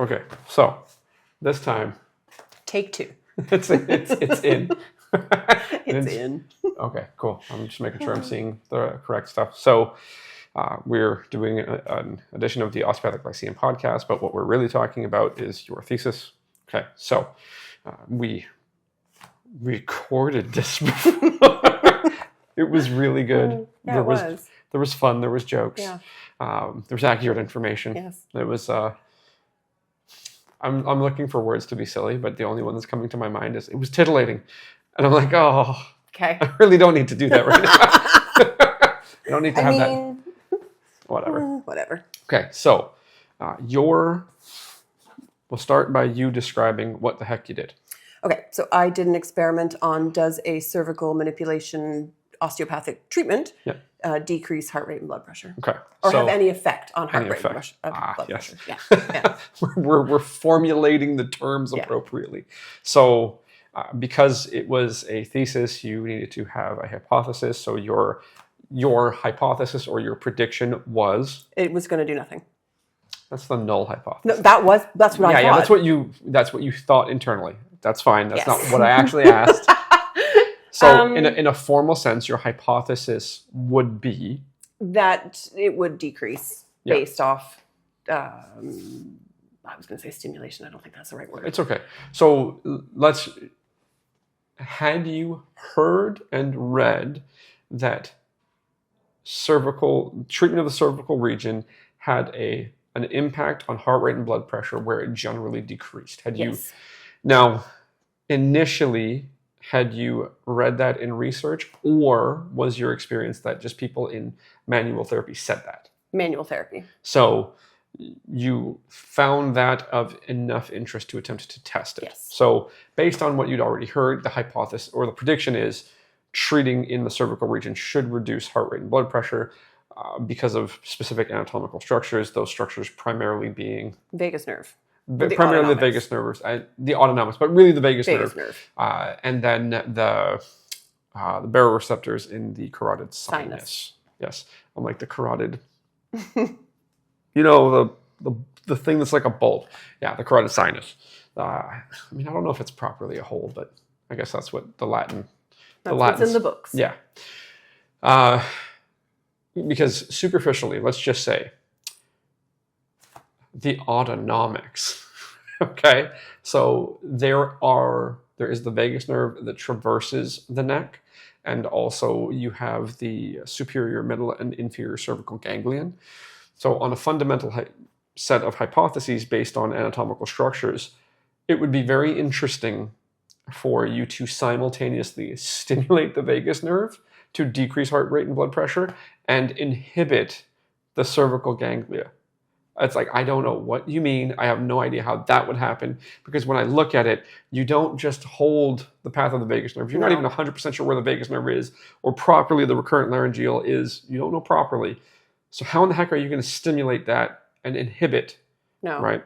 Okay, so this time Take 2. it's in. It's in. Okay, cool. I'm just making sure I'm seeing the correct stuff. So we're doing an edition of the Osteopathic Lyceum podcast, but what we're really talking about is your thesis. Okay, so we recorded this before. It was really good. Yeah, There was fun. There was jokes. Yeah. There was accurate information. Yes. It was. I'm looking for words to be silly, but the only one that's coming to my mind is it was titillating, and I'm like, oh, Okay. I really don't need to do that right now. I don't need to have that. Whatever. Whatever. Okay, so we'll start by you describing what the heck you did. Okay, so I did an experiment on does a cervical manipulation osteopathic treatment decrease heart rate and blood pressure? Okay. Or have any effect on heart rate and blood yes. pressure? Yeah. we're formulating the terms appropriately. So because it was a thesis, you needed to have a hypothesis. So your hypothesis or your prediction was? It was going to do nothing. That's the null hypothesis. No, that's what I thought. Yeah, that's what you thought internally. That's fine. That's not what I actually asked. So in a formal sense, your hypothesis would be that it would decrease based off I was going to say stimulation. I don't think that's the right word. It's okay. So had you heard and read that treatment of the cervical region had an impact on heart rate and blood pressure where it generally decreased? Now, initially, had you read that in research, or was your experience that just people in manual therapy said that? Manual therapy. So you found that of enough interest to attempt to test it. Yes. So based on what you'd already heard, the hypothesis or the prediction is treating in the cervical region should reduce heart rate and blood pressure because of specific anatomical structures, those structures primarily being vagus nerve. Primarily the vagus nerves, the autonomics, but really the vagus nerve. And then the baroreceptors in the carotid sinus. Yes, I'm like the carotid. You know, the thing that's like a bulb. Yeah, the carotid sinus. I don't know if it's properly a hole, but I guess that's what the Latin. That's what's in the books. Yeah. Because superficially, let's just say, the autonomics. Okay, so there is the vagus nerve that traverses the neck, and also you have the superior, middle, and inferior cervical ganglion. So on a fundamental set of hypotheses based on anatomical structures, it would be very interesting for you to simultaneously stimulate the vagus nerve to decrease heart rate and blood pressure and inhibit the cervical ganglia. It's like, I don't know what you mean. I have no idea how that would happen, because when I look at it, you don't just hold the path of the vagus nerve. You're not even 100% sure where the vagus nerve is, or properly the recurrent laryngeal is. You don't know properly. So how in the heck are you going to stimulate that and inhibit? No. Right?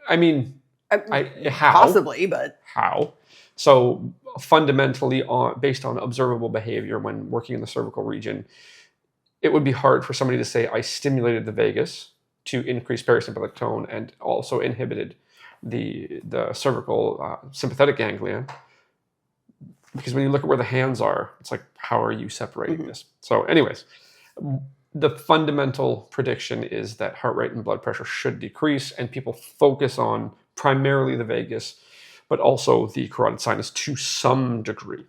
I mean, how? Possibly, but... How? So fundamentally, based on observable behavior when working in the cervical region, it would be hard for somebody to say, I stimulated the vagus to increase parasympathetic tone and also inhibited the cervical sympathetic ganglia. Because when you look at where the hands are, it's like, how are you separating this? So anyways, the fundamental prediction is that heart rate and blood pressure should decrease, and people focus on primarily the vagus, but also the carotid sinus to some degree.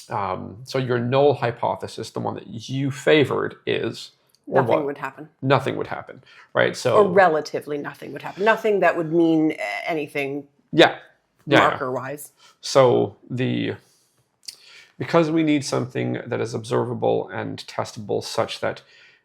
So your null hypothesis, the one that you favored, is... Nothing would happen. Nothing would happen, right? So, or relatively nothing would happen. Nothing that would mean anything. Marker-wise. So because we need something that is observable and testable, such that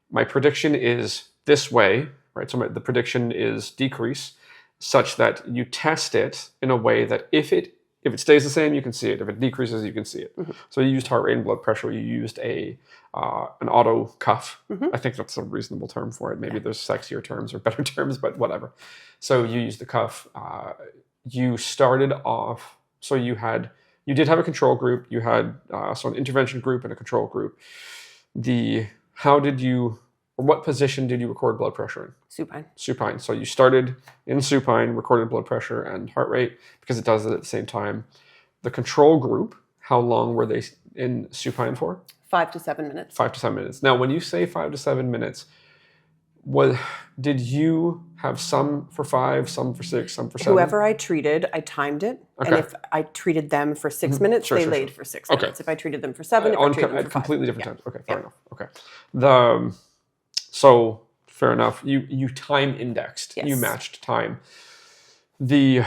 my prediction is this way, right? So the prediction is decrease, such that you test it in a way that if it stays the same, you can see it. If it decreases, you can see it. Mm-hmm. So you used heart rate and blood pressure. You used an auto cuff. Mm-hmm. I think that's a reasonable term for it. Maybe there's sexier terms or better terms, but whatever. So you used the cuff. You started off. So you did have a control group. You had an intervention group and a control group. How did you or what position did you record blood pressure in? Supine. Supine. So you started in supine, recorded blood pressure and heart rate because it does it at the same time. The control group, how long were they in supine for? 5 to 7 minutes. 5 to 7 minutes. Now, when you say 5 to 7 minutes, did you have some for 5, some for 6, some for 7? Whoever I treated, I timed it. Okay. And if I treated them for 6 minutes, they laid for 6 minutes. If I treated them for 7, if I treated them for 5. Completely different times. Okay, fair enough. Okay. So fair enough. You time indexed. Yes. You matched time. Okay.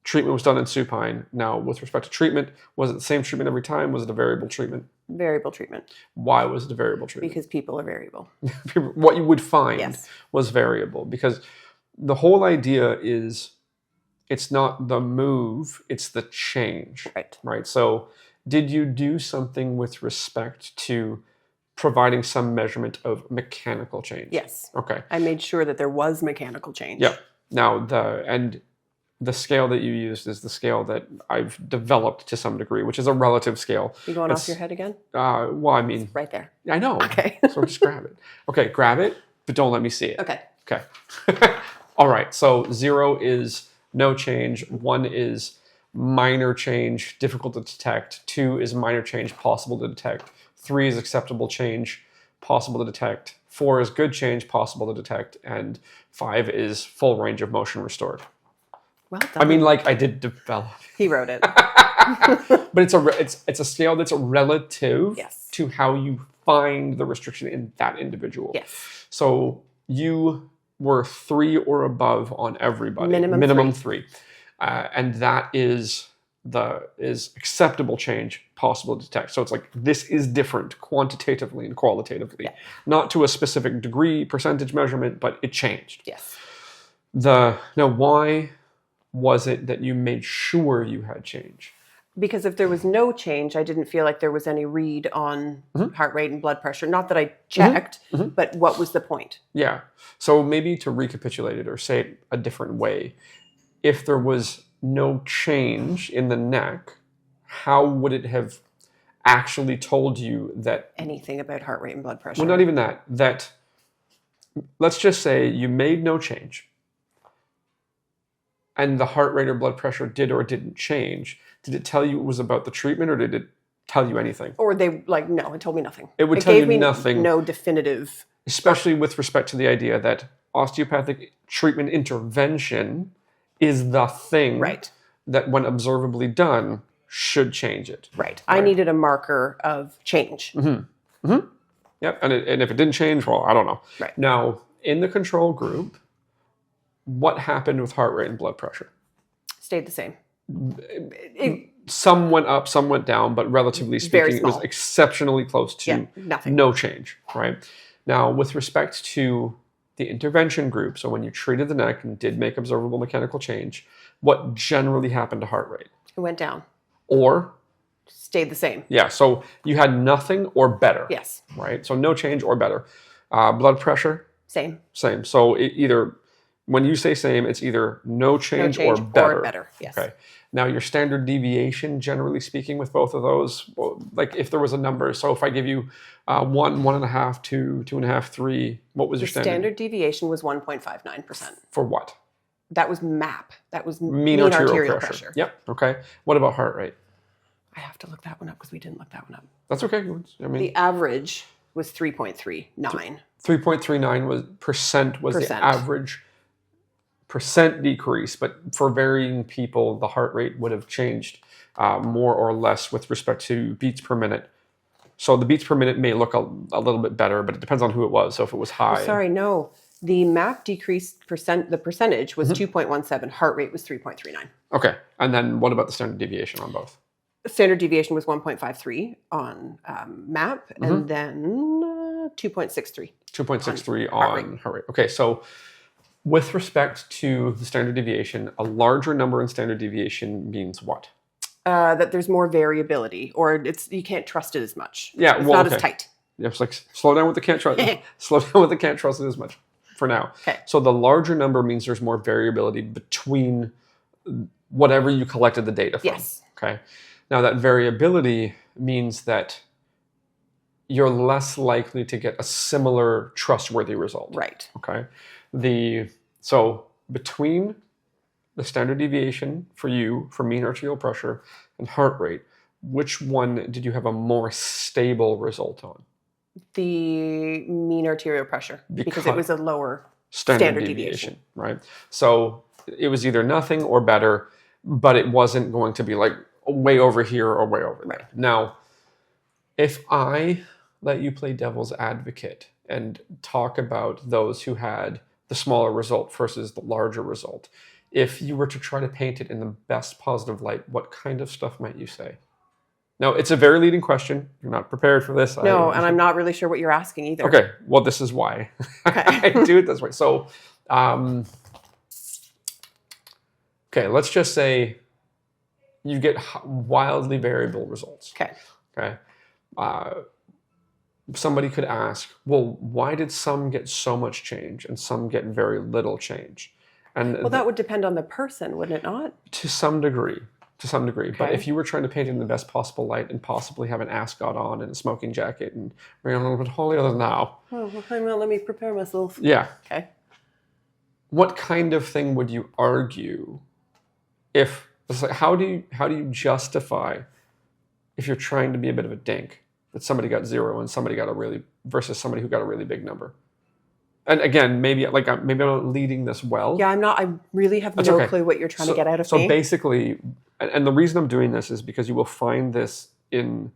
Treatment was done in supine. Now, with respect to treatment, was it the same treatment every time? Was it a variable treatment? Variable treatment. Why was it a variable treatment? Because people are variable. What you would find was variable, because the whole idea is it's not the move, it's the change. Right. So did you do something with respect to providing some measurement of mechanical change? Yes. Okay. I made sure that there was mechanical change. Yeah. Now, the scale that you used is the scale that I've developed to some degree, which is a relative scale. You going off your head again? Well, I mean... It's right there. I know. Okay. So just grab it. Okay, grab it, but don't let me see it. Okay. All right, so 0 is no change. 1 is minor change, difficult to detect. 2 is minor change, possible to detect. 3 is acceptable change, possible to detect. 4 is good change, possible to detect. And 5 is full range of motion restored. Well done. I mean, like, I did develop. He wrote it. But it's a scale that's relative to how you find the restriction in that individual. Yes. So you were 3 or above on everybody. Minimum 3. And that is acceptable change, possible to detect. So it's like, this is different quantitatively and qualitatively. Not to a specific degree, percentage measurement, but it changed. Yes. Now, why was it that you made sure you had change? Because if there was no change, I didn't feel like there was any read on heart rate and blood pressure. Not that I checked, but what was the point? Yeah. So maybe to recapitulate it or say it a different way, if there was no change in the neck, how would it have actually told you that... Anything about heart rate and blood pressure? Well, not even that. That, let's just say you made no change, and the heart rate or blood pressure did or didn't change. Did it tell you it was about the treatment, or did it tell you anything? Or no, it told me nothing. It would tell you nothing. No definitive. Especially with respect to the idea that osteopathic treatment intervention is the thing that, when observably done, should change it. Right. I needed a marker of change. Yep. And if it didn't change, well, I don't know. Right. Now, in the control group, what happened with heart rate and blood pressure? Stayed the same. Some went up, some went down, but relatively speaking, it was exceptionally close to no change, right? Now, with respect to the intervention group, so when you treated the neck and did make observable mechanical change, what generally happened to heart rate? It went down. Or? Stayed the same. Yeah, so you had nothing or better. Yes. Right? So no change or better. Blood pressure? Same. Same. So when you say same, it's either no change or better. Or better, yes. Okay. Now, your standard deviation, generally speaking, with both of those, like if there was a number, so if I give you 1, 1.5, 2, 2.5, 3, what was your standard? Standard deviation was 1.59%. For what? That was MAP. That was mean arterial pressure. Yep. Okay. What about heart rate? I have to look that one up because we didn't look that one up. That's okay. I mean, the average was 3.39. 3.39 was the average percent decrease, but for varying people, the heart rate would have changed more or less with respect to beats per minute. So the beats per minute may look a little bit better, but it depends on who it was. So if it was high... Oh, sorry, no. The MAP decreased the percentage was 2.17. Heart rate was 3.39. Okay. And then what about the standard deviation on both? Standard deviation was 1.53 on MAP, and then 2.63. 2.63 on heart rate. Okay, so with respect to the standard deviation, a larger number in standard deviation means what? That there's more variability, or you can't trust it as much. Yeah, it's not as tight. Yeah, it's like slow down with the can't trust. Slow down with the can't trust it as much for now. Okay. So the larger number means there's more variability between whatever you collected the data from. Yes. Okay. Now that variability means that you're less likely to get a similar trustworthy result. Right. Okay. So between the standard deviation for you for mean arterial pressure and heart rate, which one did you have a more stable result on? The mean arterial pressure, because it was a lower standard deviation. Right? So it was either nothing or better, but it wasn't going to be like way over here or way over there. Right. Now, if I let you play devil's advocate and talk about those who had the smaller result versus the larger result, if you were to try to paint it in the best positive light, what kind of stuff might you say? Now, it's a very leading question. You're not prepared for this. No, and I'm not really sure what you're asking either. Okay, well, this is why. Okay. I do it this way. So, okay, let's just say you get wildly variable results. Okay. Somebody could ask, well, why did some get so much change and some get very little change? And well, that would depend on the person, wouldn't it not? To some degree. Okay. But if you were trying to paint it in the best possible light and possibly have an ascot on and a smoking jacket and we're a little bit holier than thou. Oh, well, let me prepare myself. Yeah. Okay. What kind of thing would you argue if, it's like, how do you justify if you're trying to be a bit of a dink that somebody got 0 and somebody got versus somebody who got a really big number? And again, maybe I'm not leading this well. Yeah, I'm not. I really have no clue what you're trying to get out of me. So basically, and the reason I'm doing this is because you will find this in.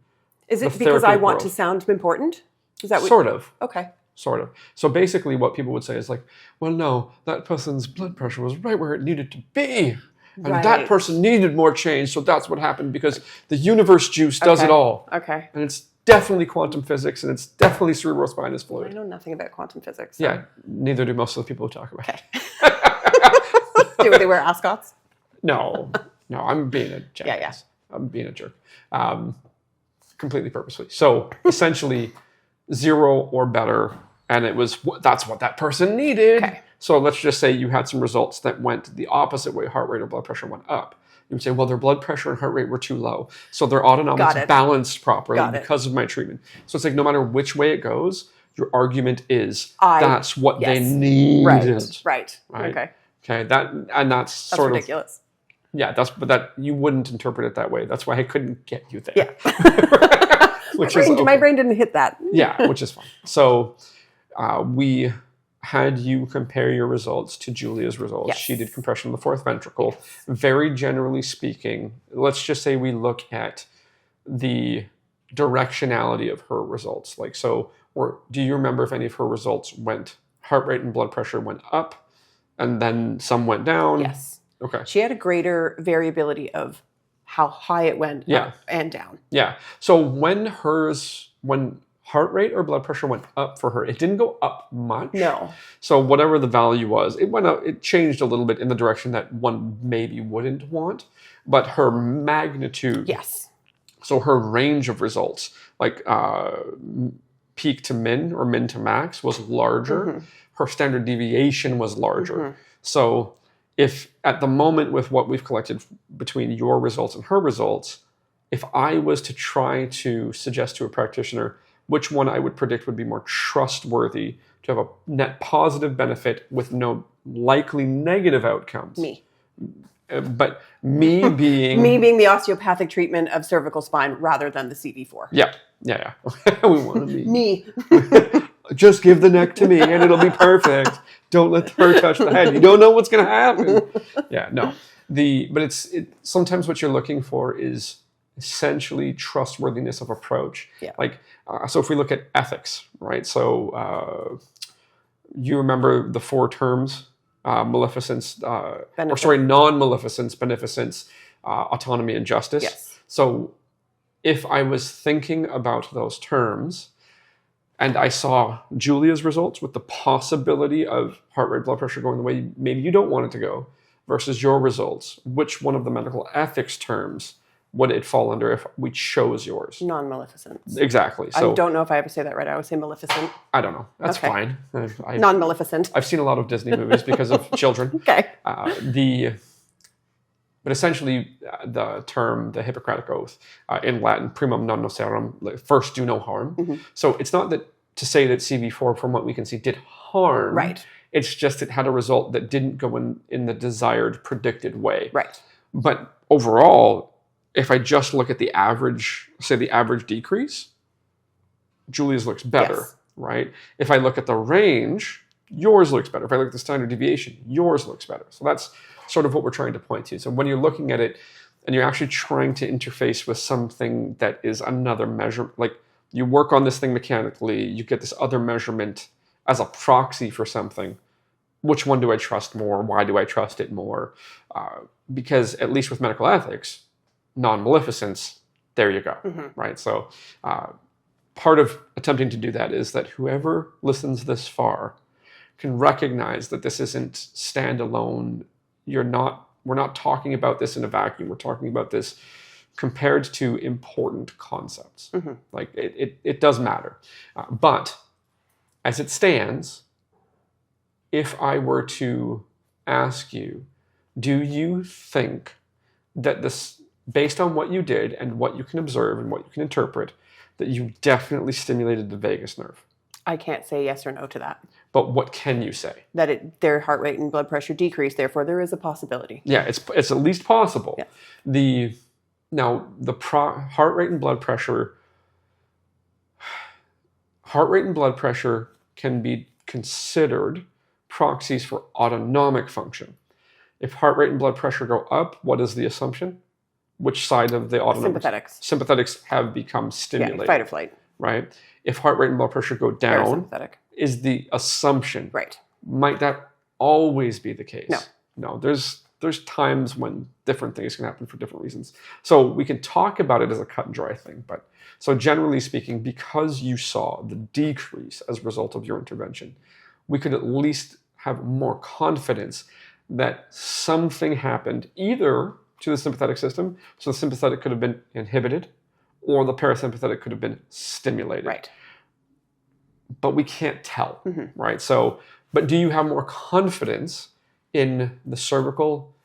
Is it because I want to sound important? Is that what? Sort of. Okay. Sort of. So basically, what people would say is like, well, no, that person's blood pressure was right where it needed to be. And that person needed more change, so that's what happened because the universe juice does it all. Okay. And it's definitely quantum physics, and it's definitely cerebrospinous fluid. I know nothing about quantum physics. So. Yeah, neither do most of the people who talk about it. Do they wear ascots? No, I'm being a jackass. Yeah. I'm being a jerk. Completely purposefully. So essentially 0 or better, and that's what that person needed. Okay. So let's just say you had some results that went the opposite way, heart rate or blood pressure went up. You would say, well, their blood pressure and heart rate were too low. So their autonomics balanced properly because of my treatment. So it's like no matter which way it goes, your argument is that's what they needed. Right. Okay. That's sort ridiculous. Yeah, but that you wouldn't interpret it that way. That's why I couldn't get you there. Yeah. My brain didn't hit that. Yeah, which is fine. So we had you compare your results to Julia's results. Yes. She did compression of the fourth ventricle. Yes. Very generally speaking, let's just say we look at the directionality of her results. Or do you remember if any of her results heart rate and blood pressure went up and then some went down? Yes. Okay. She had a greater variability of how high it went up and down. Yeah. So when heart rate or blood pressure went up for her, it didn't go up much. No. So whatever the value was, it went up. It changed a little bit in the direction that one maybe wouldn't want, but her magnitude. Yes. So her range of results, like peak to min or min to max, was larger. Mm-hmm. Her standard deviation was larger. Mm-hmm. So if at the moment with what we've collected between your results and her results, if I was to try to suggest to a practitioner which one I would predict would be more trustworthy to have a net positive benefit with no likely negative outcomes. Me. But me being... me being the osteopathic treatment of cervical spine rather than the CV4. Yeah. We want to be... me. Just give the neck to me and it'll be perfect. Don't let her touch the head. You don't know what's going to happen. Yeah, no. But sometimes what you're looking for is essentially trustworthiness of approach. Yeah. So if we look at ethics, right? So you remember the 4 terms, maleficence, non-maleficence, beneficence, autonomy, and justice. Yes. So if I was thinking about those terms and I saw Julia's results with the possibility of heart rate, blood pressure going the way maybe you don't want it to go versus your results, which one of the medical ethics terms would it fall under if we chose yours? Non-maleficent. Exactly. So, I don't know if I ever say that right. I always say maleficent. I don't know. That's fine. Non-maleficent. I've seen a lot of Disney movies because of children. Okay. But essentially, the term, the Hippocratic Oath, in Latin, primum non nocere, like, first do no harm. So it's not that to say that CV4, from what we can see, did harm. Right. It's just it had a result that didn't go in the desired, predicted way. Right. But overall, if I just look at the average, say the average decrease, Julia's looks better, Yes. right? If I look at the range, yours looks better. If I look at the standard deviation, yours looks better. So that's sort of what we're trying to point to. So when you're looking at it and you're actually trying to interface with something that is another measure, like you work on this thing mechanically, you get this other measurement as a proxy for something. Which one do I trust more? Why do I trust it more? Because at least with medical ethics, non-maleficence, there you go, right? So part of attempting to do that is that whoever listens this far can recognize that this isn't standalone. We're not talking about this in a vacuum. We're talking about this compared to important concepts. Like it does matter. But as it stands, if I were to ask you, do you think that this, based on what you did and what you can observe and what you can interpret, that you definitely stimulated the vagus nerve? I can't say yes or no to that. But what can you say? That their heart rate and blood pressure decreased, therefore there is a possibility. Yeah, it's at least possible. Yeah. Heart rate and blood pressure can be considered proxies for autonomic function. If heart rate and blood pressure go up, what is the assumption? Which side of the autonomic? Sympathetics. Sympathetics have become stimulated. Yeah, fight or flight. Right? If heart rate and blood pressure go down, is the assumption. Right. Might that always be the case? No. No, there's times when different things can happen for different reasons. So we can talk about it as a cut and dry thing, but so generally speaking, because you saw the decrease as a result of your intervention, we could at least have more confidence that something happened either to the sympathetic system, so the sympathetic could have been inhibited, or the parasympathetic could have been stimulated. Right. But we can't tell, right? So, but do you have more confidence in the cervical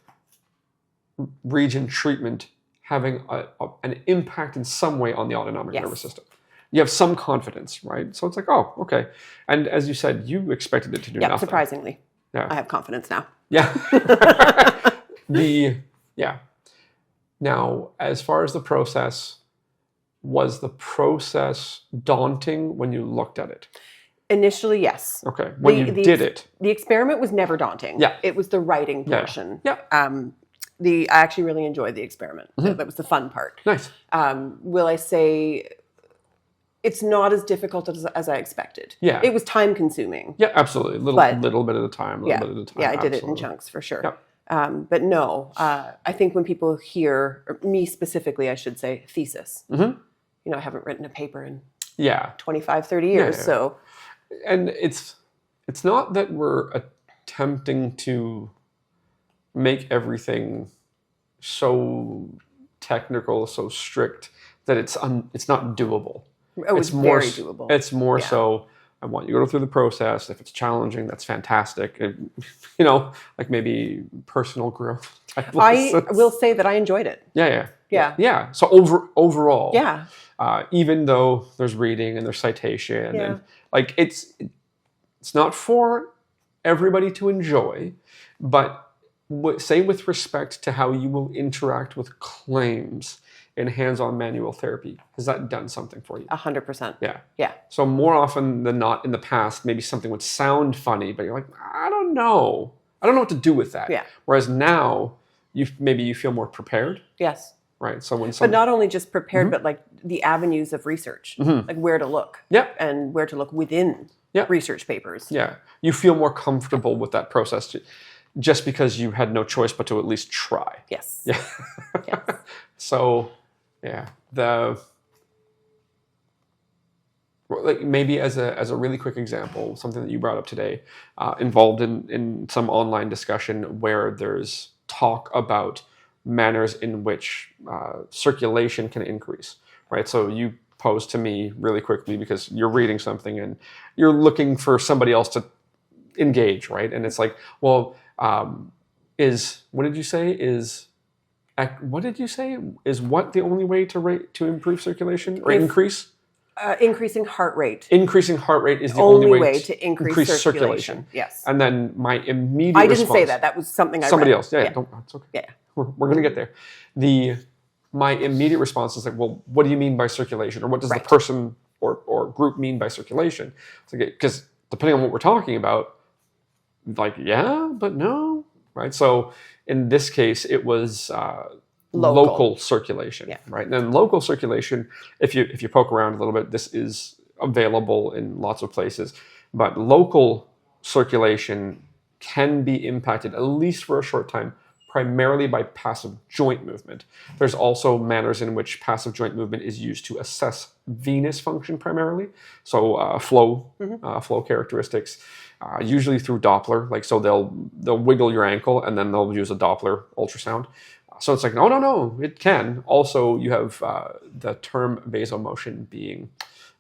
region treatment having an impact in some way on the autonomic nervous system? You have some confidence, right? So it's like, oh, okay. And as you said, you expected it to do nothing. Surprisingly. Yeah. I have confidence now. Yeah. Now, as far as the process, was the process daunting when you looked at it? Initially, yes. Okay. When you did it. The experiment was never daunting. Yeah. It was the writing portion. Yeah. I actually really enjoyed the experiment. That was the fun part. Nice. Will I say it's not as difficult as I expected? Yeah. It was time consuming. Yeah, absolutely. Little bit at a time. Yeah, I did it in chunks for sure. Yeah. But no, I think when people hear, or me specifically, I should say, thesis. I haven't written a paper in 25, 30 years. So, and it's not that we're attempting to make everything so technical, so strict that it's not doable. It's very doable. It's more so, I want you to go through the process. If it's challenging, that's fantastic. Like maybe personal growth type I will say that I enjoyed it. Yeah. So overall, even though there's reading and there's citation and like it's not for everybody to enjoy, but say with respect to how you will interact with claims in hands-on manual therapy, has that done something for you? 100%. Yeah. So more often than not in the past, maybe something would sound funny, but you're like, I don't know what to do with that. Yeah. Whereas now, you feel more prepared. Yes. Right. So but not only just prepared, but like the avenues of research, like where to look. Yeah. And where to look within research papers. Yeah. You feel more comfortable with that process just because you had no choice but to at least try. Yes. Yeah. Yes. So, yeah, like maybe as a really quick example, something that you brought up today, involved in some online discussion where there's talk about manners in which circulation can increase, right? So you posed to me really quickly because you're reading something and you're looking for somebody else to engage, right? And it's like, well, what did you say? Is What did you say? Is what the only way to improve circulation or increasing heart rate? Increasing heart rate is the only way to increase circulation. Yes. And then my immediate I didn't say that. That was something I somebody read. else. Yeah. It's okay. Yeah. We're going to get there. My immediate response is like, well, what do you mean by circulation? Or what does the person or group mean by circulation? Because depending on what we're talking about, like, yeah, but no, right? So in this case, it was local circulation, right? And then local circulation, if you poke around a little bit, this is available in lots of places. But local circulation can be impacted, at least for a short time, primarily by passive joint movement. There's also manners in which passive joint movement is used to assess venous function primarily. So flow characteristics, usually through Doppler. Like, so they'll wiggle your ankle and then they'll use a Doppler ultrasound. So it's like, no, it can. Also, you have the term vasomotion being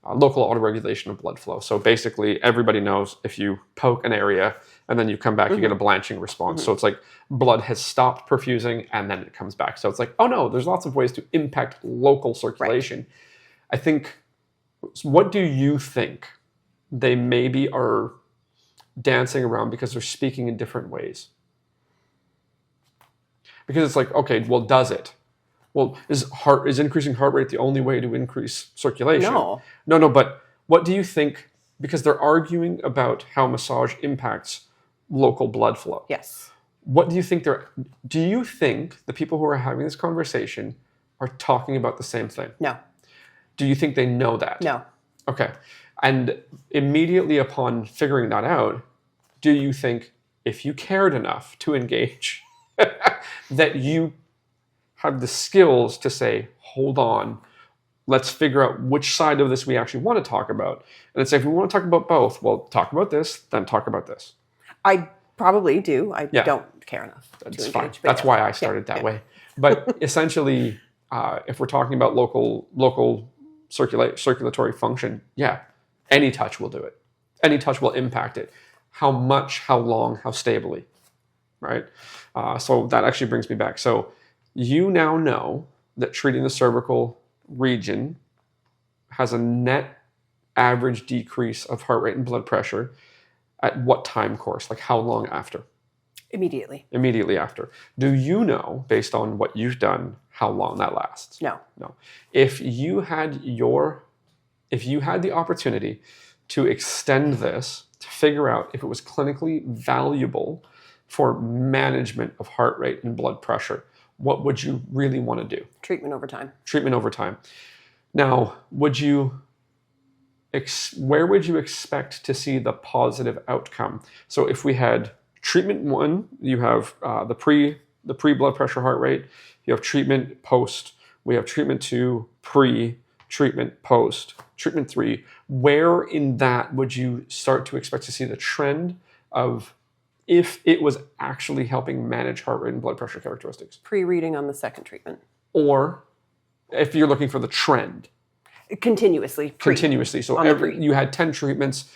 local autoregulation of blood flow. So basically, everybody knows if you poke an area and then you come back, you get a blanching response. So it's like blood has stopped perfusing and then it comes back. So it's like, oh no, there's lots of ways to impact local circulation. I think, what do you think they maybe are dancing around because they're speaking in different ways? Because it's like, okay, well, does it? Well, is increasing heart rate the only way to increase circulation? No, but what do you think? Because they're arguing about how massage impacts local blood flow. Yes. What do you think do you think the people who are having this conversation are talking about the same thing? No. Do you think they know that? No. Okay. And immediately upon figuring that out, do you think if you cared enough to engage, that you have the skills to say, hold on, let's figure out which side of this we actually want to talk about. And it's like, if we want to talk about both, well, talk about this, then talk about this. I probably do. I don't care enough to engage. Fine. That's why I started that way. But essentially, if we're talking about local circulatory function, any touch will do it. Any touch will impact it. How much, how long, how stably, right? So that actually brings me back. So you now know that treating the cervical region has a net average decrease of heart rate and blood pressure at what time course? Like how long after? Immediately. Immediately after. Do you know, based on what you've done, how long that lasts? No. If you had the opportunity to extend this, to figure out if it was clinically valuable for management of heart rate and blood pressure, what would you really want to do? Treatment over time. Treatment over time. Now, where would you expect to see the positive outcome? So if we had treatment 1, you have the pre-blood pressure heart rate, you have treatment post, we have treatment 2, pre, treatment post, treatment 3. Where in that would you start to expect to see the trend of if it was actually helping manage heart rate and blood pressure characteristics? Pre-reading on the second treatment. Or if you're looking for the trend. Continuously. So you had 10 treatments.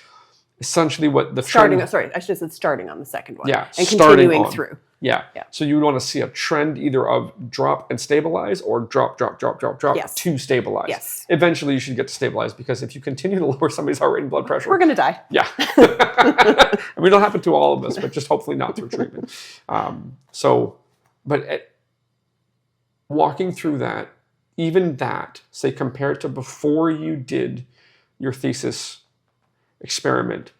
Essentially what the trend... Sorry, I should have said starting on the second one. Yeah. And continuing through. Yeah. So you would want to see a trend either of drop and stabilize or drop to stabilize. Yes. Eventually you should get to stabilize, because if you continue to lower somebody's heart rate and blood pressure... We're going to die. Yeah. I mean, it'll happen to all of us, but just hopefully not through treatment. Walking through that, even that, say compared to before you did your thesis experiment,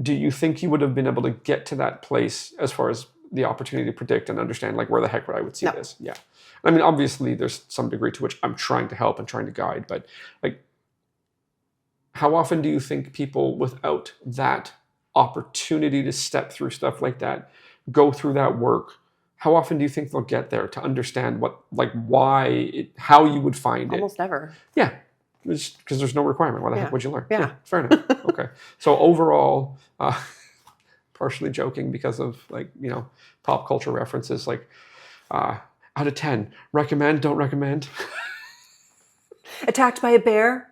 do you think you would have been able to get to that place as far as the opportunity to predict and understand, like, where the heck would I would see this? Yeah. I mean, obviously there's some degree to which I'm trying to help and trying to guide, but like, how often do you think people without that opportunity to step through stuff like that, go through that work, how often do you think they'll get there to understand how you would find it? Almost never. Yeah. Because there's no requirement. Why the heck would you learn? Yeah. Fair enough. Okay. So overall, partially joking because of pop culture references, out of 10, recommend, don't recommend. Attacked by a bear?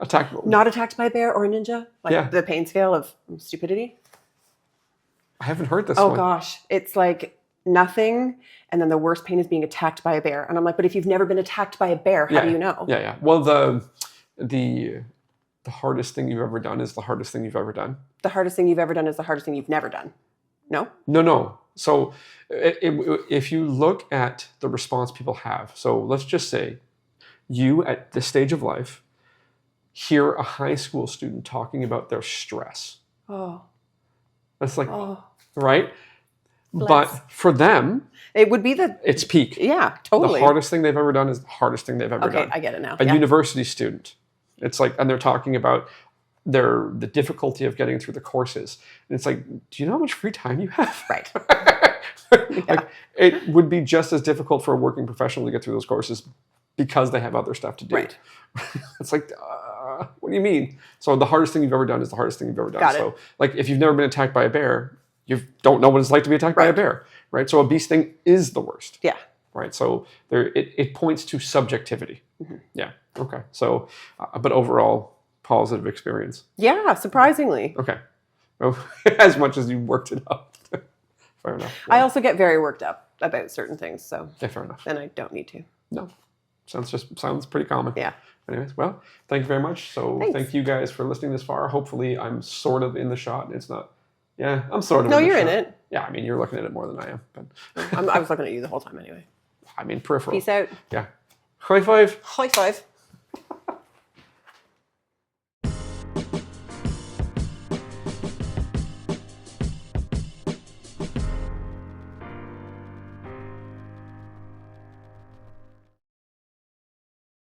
Not attacked by a bear or a ninja? The pain scale of stupidity? I haven't heard this one. Oh gosh. It's like nothing. And then the worst pain is being attacked by a bear. And I'm like, but if you've never been attacked by a bear, how do you know? Yeah. Well, the hardest thing you've ever done is the hardest thing you've ever done. The hardest thing you've ever done is the hardest thing you've never done. No? No. So if you look at the response people have, so let's just say you at this stage of life hear a high school student talking about their stress. Oh. That's like, right? But for them, it would be it's peak. Yeah, totally. The hardest thing they've ever done is the hardest thing they've ever done. Okay, I get it now. A university student. It's like, and they're talking about the difficulty of getting through the courses. And it's like, do you know how much free time you have? Right. Like, it would be just as difficult for a working professional to get through those courses because they have other stuff to do. Right. It's like, what do you mean? So the hardest thing you've ever done is the hardest thing you've ever done. Got it. So like, if you've never been attacked by a bear, you don't know what it's like to be attacked by a bear, right? So a bee sting is the worst. Yeah. Right. So it points to subjectivity. Mm-hmm. Yeah. Okay. So, but overall, positive experience. Yeah, surprisingly. Okay. Oh, as much as you worked it up. Fair enough. Yeah. I also get very worked up about certain things, so. Yeah, fair enough. And I don't need to. No. Sounds pretty common. Yeah. Anyways, well, thank you very much. So thank you guys for listening this far. Hopefully I'm sort of in the shot. It's not. Yeah, I'm sort of. No, you're in it. Yeah, I mean, you're looking at it more than I am. But I was looking at you the whole time anyway. I mean, peripheral. Peace out. Yeah. High five. High five.